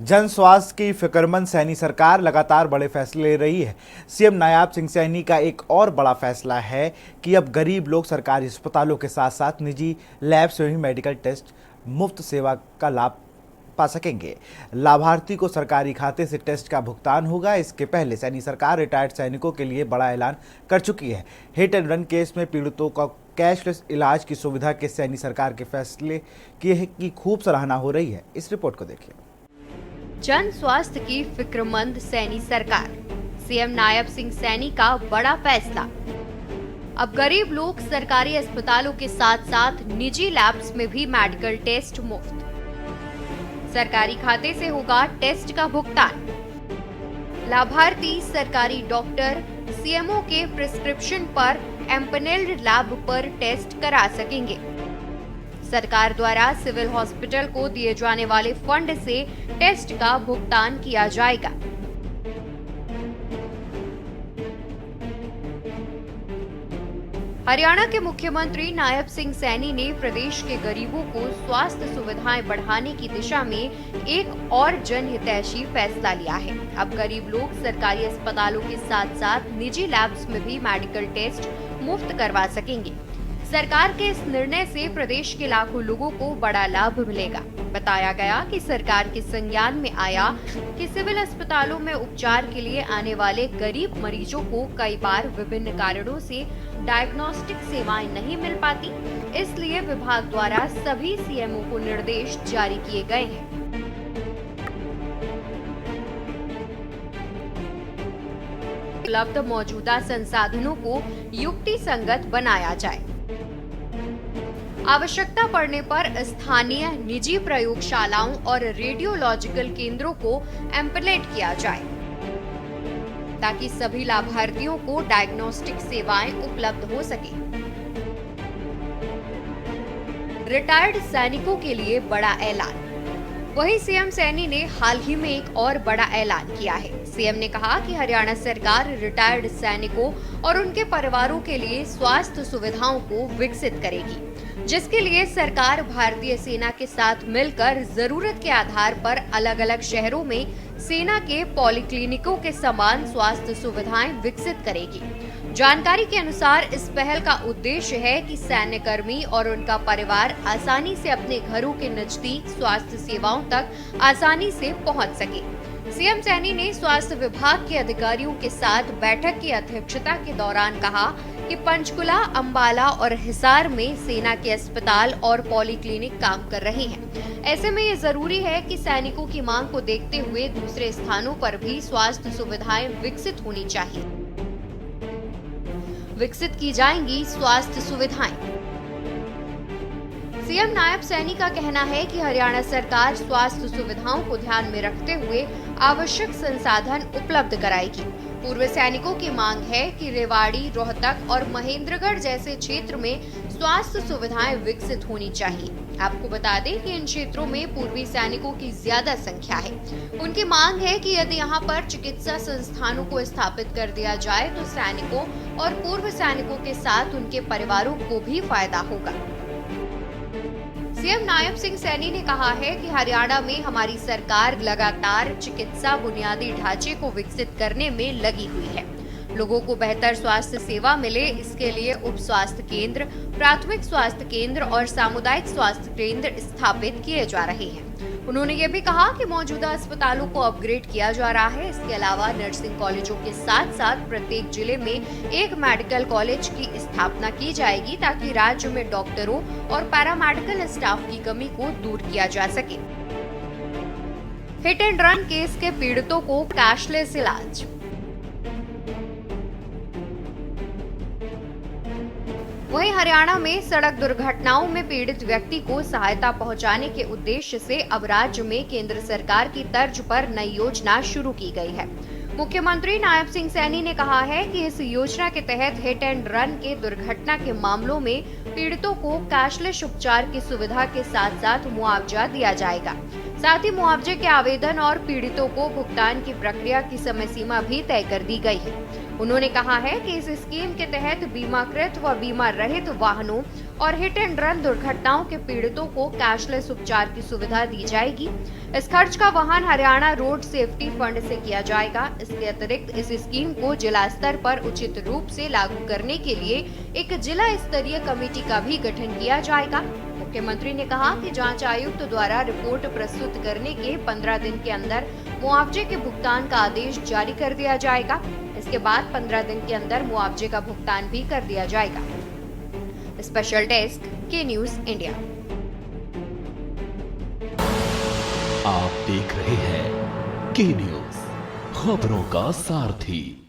जन स्वास्थ्य की फिक्रमंद सैनी सरकार लगातार बड़े फैसले ले रही है। सीएम नायब सिंह सैनी का एक और बड़ा फैसला है कि अब गरीब लोग सरकारी अस्पतालों के साथ साथ निजी लैब से भी मेडिकल टेस्ट मुफ्त सेवा का लाभ पा सकेंगे। लाभार्थी को सरकारी खाते से टेस्ट का भुगतान होगा। इसके पहले सैनी सरकार रिटायर्ड सैनिकों के लिए बड़ा ऐलान कर चुकी है। हिट एंड रन केस में पीड़ितों का कैशलेस इलाज की सुविधा के सैनी सरकार के फैसले की खूब सराहना हो रही है। इस रिपोर्ट को देखिए। जन स्वास्थ्य की फिक्रमंद सैनी सरकार, सीएम नायब सिंह सैनी का बड़ा फैसला। अब गरीब लोग सरकारी अस्पतालों के साथ साथ निजी लैब्स में भी मेडिकल टेस्ट मुफ्त। सरकारी खाते से होगा टेस्ट का भुगतान। लाभार्थी सरकारी डॉक्टर सीएमओ के प्रिस्क्रिप्शन पर एम्पनेल्ड लैब पर टेस्ट करा सकेंगे। सरकार द्वारा सिविल हॉस्पिटल को दिए जाने वाले फंड से टेस्ट का भुगतान किया जाएगा। हरियाणा के मुख्यमंत्री नायब सिंह सैनी ने प्रदेश के गरीबों को स्वास्थ्य सुविधाएं बढ़ाने की दिशा में एक और जनहितैषी फैसला लिया है। अब गरीब लोग सरकारी अस्पतालों के साथ साथ निजी लैब्स में भी मेडिकल टेस्ट मुफ्त करवा सकेंगे। सरकार के इस निर्णय से प्रदेश के लाखों लोगों को बड़ा लाभ मिलेगा। बताया गया कि सरकार के संज्ञान में आया कि सिविल अस्पतालों में उपचार के लिए आने वाले गरीब मरीजों को कई बार विभिन्न कारणों से डायग्नोस्टिक सेवाएं नहीं मिल पाती। इसलिए विभाग द्वारा सभी सीएमओ को निर्देश जारी किए गए हैं। उपलब्ध मौजूदा संसाधनों को युक्ति संगत बनाया जाए। आवश्यकता पड़ने पर स्थानीय निजी प्रयोगशालाओं और रेडियोलॉजिकल केंद्रों को एम्पलेट किया जाए ताकि सभी लाभार्थियों को डायग्नोस्टिक सेवाएं उपलब्ध हो सके। रिटायर्ड सैनिकों के लिए बड़ा ऐलान। वहीं सीएम सैनी ने हाल ही में एक और बड़ा ऐलान किया है। सीएम ने कहा कि हरियाणा सरकार रिटायर्ड सैनिकों और उनके परिवारों के लिए स्वास्थ्य सुविधाओं को विकसित करेगी, जिसके लिए सरकार भारतीय सेना के साथ मिलकर जरूरत के आधार पर अलग अलग शहरों में सेना के पॉलीक्लिनिकों के समान स्वास्थ्य सुविधाएं विकसित करेगी। जानकारी के अनुसार इस पहल का उद्देश्य है कि सैन्य कर्मी और उनका परिवार आसानी से अपने घरों के नजदीक स्वास्थ्य सेवाओं तक आसानी से पहुंच सके। सीएम सैनी ने स्वास्थ्य विभाग के अधिकारियों के साथ बैठक की अध्यक्षता के दौरान कहा कि पंचकुला, अंबाला और हिसार में सेना के अस्पताल और पॉलीक्लिनिक काम कर रहे हैं। ऐसे में ये जरूरी है कि सैनिकों की मांग को देखते हुए दूसरे स्थानों पर भी स्वास्थ्य सुविधाएं विकसित होनी चाहिए। विकसित की जाएंगी स्वास्थ्य सुविधाएं। सीएम नायब सैनी का कहना है कि हरियाणा सरकार स्वास्थ्य सुविधाओं को ध्यान में रखते हुए आवश्यक संसाधन उपलब्ध कराएगी। पूर्व सैनिकों की मांग है कि रेवाड़ी, रोहतक और महेंद्रगढ़ जैसे क्षेत्र में स्वास्थ्य सुविधाएं विकसित होनी चाहिए। आपको बता दें कि इन क्षेत्रों में पूर्वी सैनिकों की ज्यादा संख्या है। उनकी मांग है कि यदि यहां पर चिकित्सा संस्थानों को स्थापित कर दिया जाए तो सैनिकों और पूर्व सैनिकों के साथ उनके परिवारों को भी फायदा होगा। सीएम नायब सिंह सैनी ने कहा है कि हरियाणा में हमारी सरकार लगातार चिकित्सा बुनियादी ढांचे को विकसित करने में लगी हुई है। लोगों को बेहतर स्वास्थ्य सेवा मिले, इसके लिए उप स्वास्थ्य केंद्र, प्राथमिक स्वास्थ्य केंद्र और सामुदायिक स्वास्थ्य केंद्र स्थापित किए जा रहे हैं। उन्होंने ये भी कहा कि मौजूदा अस्पतालों को अपग्रेड किया जा रहा है। इसके अलावा नर्सिंग कॉलेजों के साथ साथ प्रत्येक जिले में एक मेडिकल कॉलेज की स्थापना की जाएगी ताकि राज्य में डॉक्टरों और पैरामेडिकल स्टाफ की कमी को दूर किया जा सके। हिट एंड रन केस के पीड़ितों को कैशलेस इलाज। वहीं हरियाणा में सड़क दुर्घटनाओं में पीड़ित व्यक्ति को सहायता पहुंचाने के उद्देश्य से अब राज्य में केंद्र सरकार की तर्ज पर नई योजना शुरू की गई है। मुख्यमंत्री नायब सिंह सैनी ने कहा है कि इस योजना के तहत हिट एंड रन के दुर्घटना के मामलों में पीड़ितों को कैशलेस उपचार की सुविधा के साथ साथ मुआवजा दिया जाएगा। साथ ही मुआवजे के आवेदन और पीड़ितों को भुगतान की प्रक्रिया की समय सीमा भी तय कर दी गई है। उन्होंने कहा है कि इस स्कीम के तहत बीमाकृत व बीमा रहित वाहनों और हिट एंड रन दुर्घटनाओं के पीड़ितों को कैशलेस उपचार की सुविधा दी जाएगी। इस खर्च का वहन हरियाणा रोड सेफ्टी फंड से किया जाएगा। इसके अतिरिक्त इस स्कीम को जिला स्तर पर उचित रूप से लागू करने के लिए एक जिला स्तरीय कमेटी का भी गठन किया जाएगा। मुख्यमंत्री ने कहा कि जांच आयुक्त द्वारा रिपोर्ट प्रस्तुत करने के 15 दिन के अंदर मुआवजे के भुगतान का आदेश जारी कर दिया जाएगा। इसके बाद 15 दिन के अंदर मुआवजे का भुगतान भी कर दिया जाएगा। स्पेशल डेस्क के न्यूज इंडिया। आप देख रहे हैं के न्यूज, खबरों का सारथी।